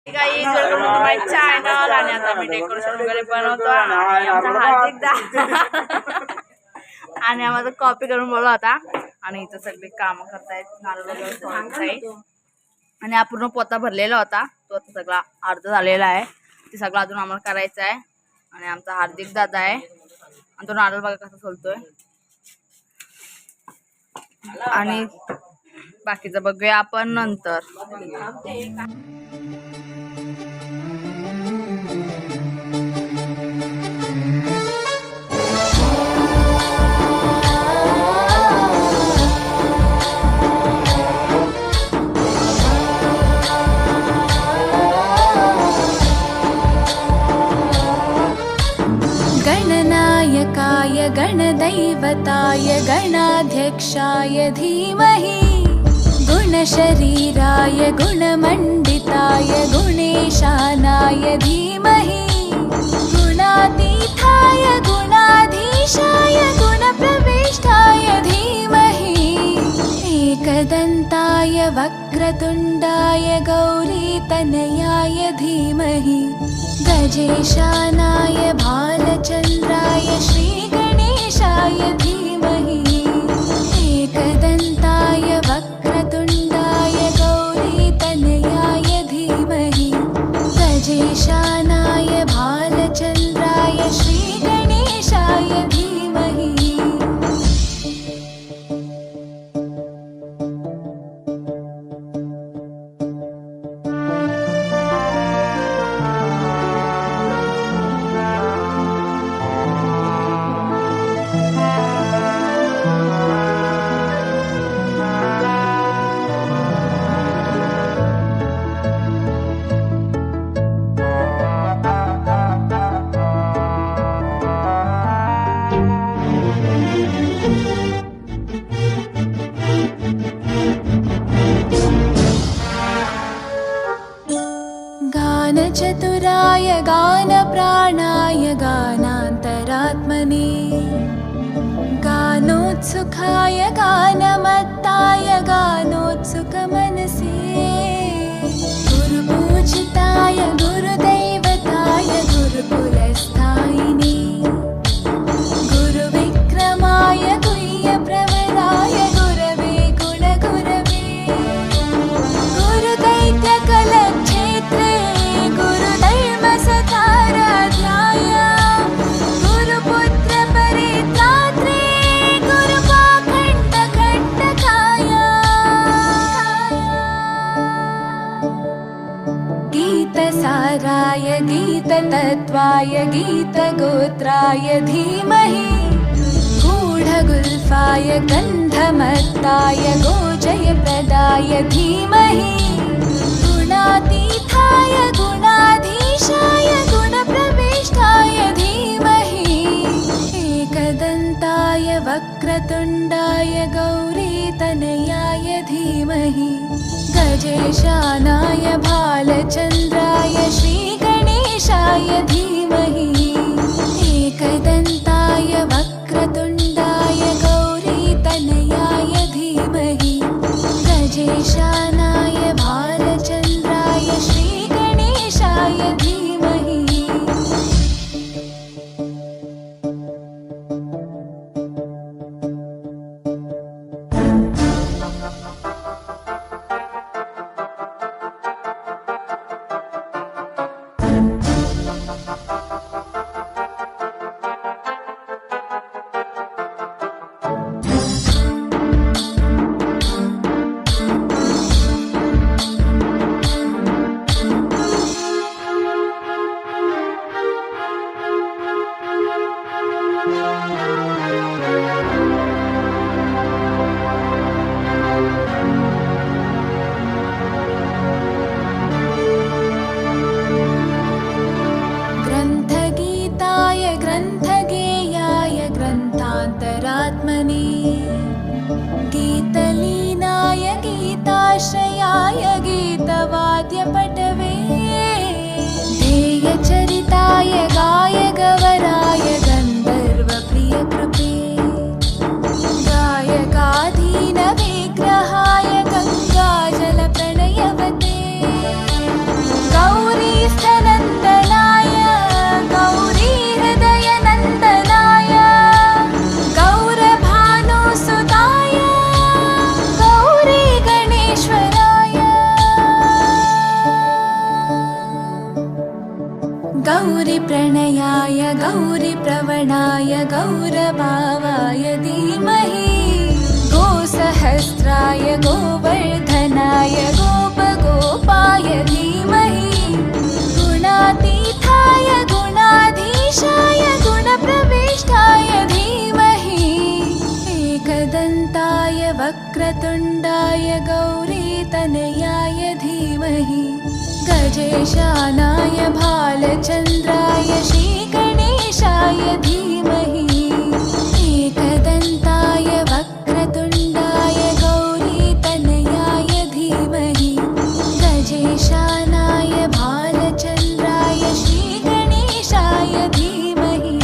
Guys welcome two माय channel. आणि आता मी डेकोरेशन वगैरे बनवतो आणि आमचा हार्दिक आणि आम्हाला कॉपी करून बोलला होता आणि इथं सगळे काम करतायत, नारळ वगैरे सोडायचं आणि अपूर्ण पोता भरलेला होता, तो आता सगळा अर्ध झालेला आहे. ते सगळं अजून आम्हाला करायचं आहे. आणि आमचा हार्दिक दादा आहे आणि तो नारळ बघा कसा सोलतोय. आणि बाकीचं बघूया आपण नंतर. गणनायकाय गणदैवताय गणाध्यक्षाय धीमहि गुणशरीराय गुणमण्डिताय गुणेशानाय धीमहि गुणातीताय गुणाधीशाय गुणप्रविष्टाय धीमहि एकदन्ताय वक्रतुण्डाय गौरीतनयाय धीमहि गजेशानाय भालचन्द्राय श्रीगणेशाय धीमहि एकदन्ताय वक्रतुण्डाय गौरीतनयाय धीमहि गजेशानाय भालचन्द्राय श्रीगणेशाय धीमहि. गानचतुराय गानप्राणाय गानान्तरात्मने गानोत्सुकाय गानमत्ताय गानोत्सुकमनसे गुरुपूजिताय गुरुदैवताय गुरुकुलस्थायिने गुरुविक्रमाय गुह्यप्रवराय गुरवे गुणगुरवे गुरुदैत्यकलक्षेत्रे गुरुधर्मसताराध्याय गुरुपुत्रपरित्रात्रे गुरुपाखण्डखण्डकाय गीतसाराय गीततत्त्वाय गीतगोत्राय धीमहि गूढगुल्फाय गन्धमत्ताय गोजयप्रदाय धीमहि गुणातीताय गुणाधीशाय गुणप्रविष्टाय धीमहि एकदन्ताय वक्रतुण्डाय गौरीतनयाय धीमहि गजेशानाय भालचन्द्राय श्रीगणेशाय धीमहि एकदन्ताय वक्रतुण्डाय गौरीतनयाय धीमहि गजेशानाय भालचन्द्राय श्रीगणेशाय धीमहि. गौरीप्रणयाय गौरीप्रवणाय गौरभावाय धीमहि गोसहस्राय गोवर्धनाय गोपगोपाय धीमहि गुणातीताय गुणाधीशाय गुणप्रविष्टाय धीमहि एकदन्ताय वक्रतुण्डाय गौरीतनयाय धीमहि गजेशानाय भालचन्द्राय श्रीगणेशाय धीमहि एकदन्ताय वक्रतुण्डाय गौरीतनयाय धीमहि गजेशानाय भालचन्द्राय श्रीगणेशाय धीमहि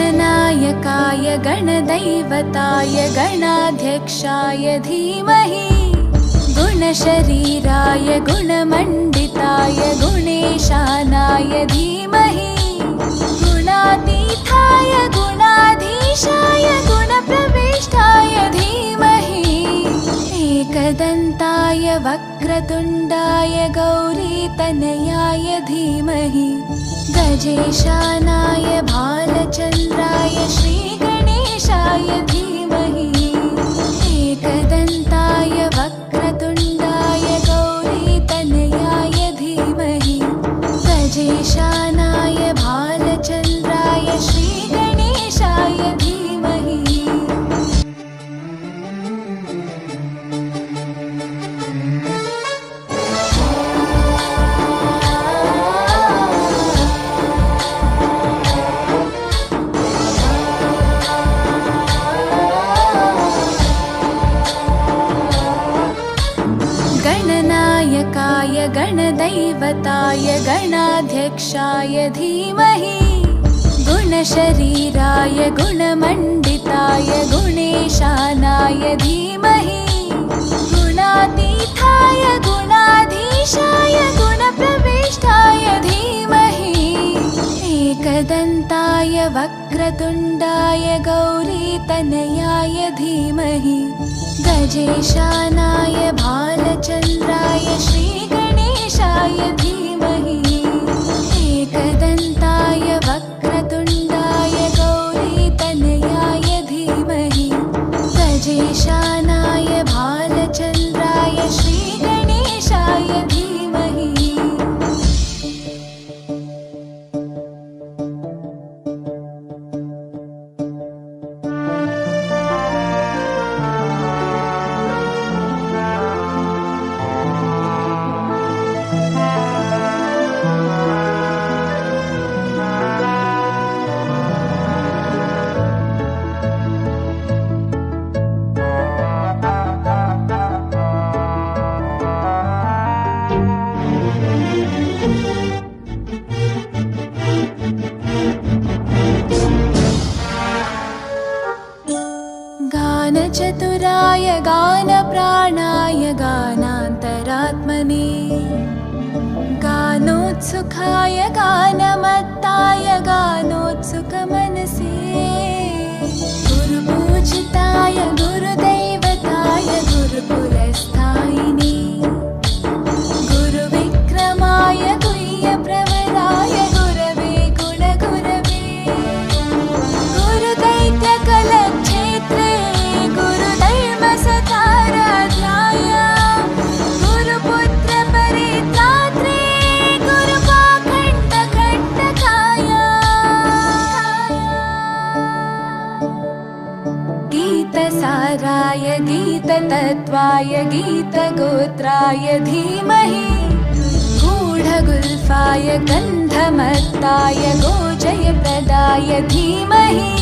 गणनायकाय गणदैवताय गणाध्यक्षाय धीमहि गुणशरीराय गुणमण्डिताय गुणेशानाय धीमहि गुणातीताय गुणाधीशाय गुणप्रविष्टाय धीमहि एकदन्ताय वक्रतुण्डाय गौरीतनयाय धीमहि गजेशानाय भालचन्द्राय श्रीगणेशाय धीमहि एकदन्ताय वक्रतुण्डाय गौरीतनयाय धीमहि गजेशानाय भालचन्द्राय श्रीगणेशाय धीमहि गणनायकाय गणदैवताय गणाध्यक्षाय धीमहि गुणशरीराय गुणमण्डिताय गुणेशानाय धीमहि गुणातीताय गुणाधीशाय गुणप्रविष्टाय धीमहि एकदन्ताय वक्रतुण्डाय गौरीतनयाय धीमहि गजेशानाय भालचन्द्राय श्रीगणेशाय धीमहि एकदन्ताय वक्रतुण्डाय गौरीतनयाय धीमहि गजेशानाय भालचन्द्राय श्रीगणेशाय धीमहि गानचतुराय गानप्राणाय गानान्तरात्मने गानोत्सुकाय गानमत्ताय गानोत्सुकमनसे गुरुपूजिताय गुरुदैवताय गुरुकुलस्थायिने गुरुविक्रमाय गुह्यप्रवराय गुरवे गुणगुरवे गुरुदैत्यकलक्षेत्रे गुरुधर्मसताराध्याय गुरुपुत्रपरित्रात्रे गुरुपाखण्डखण्डकाय गीतसाराय गीततत्त्वाय गीतगोत्राय धीमहि गूढगुल्फाय गन्धमत्ताय गोजयप्रदाय धीमहि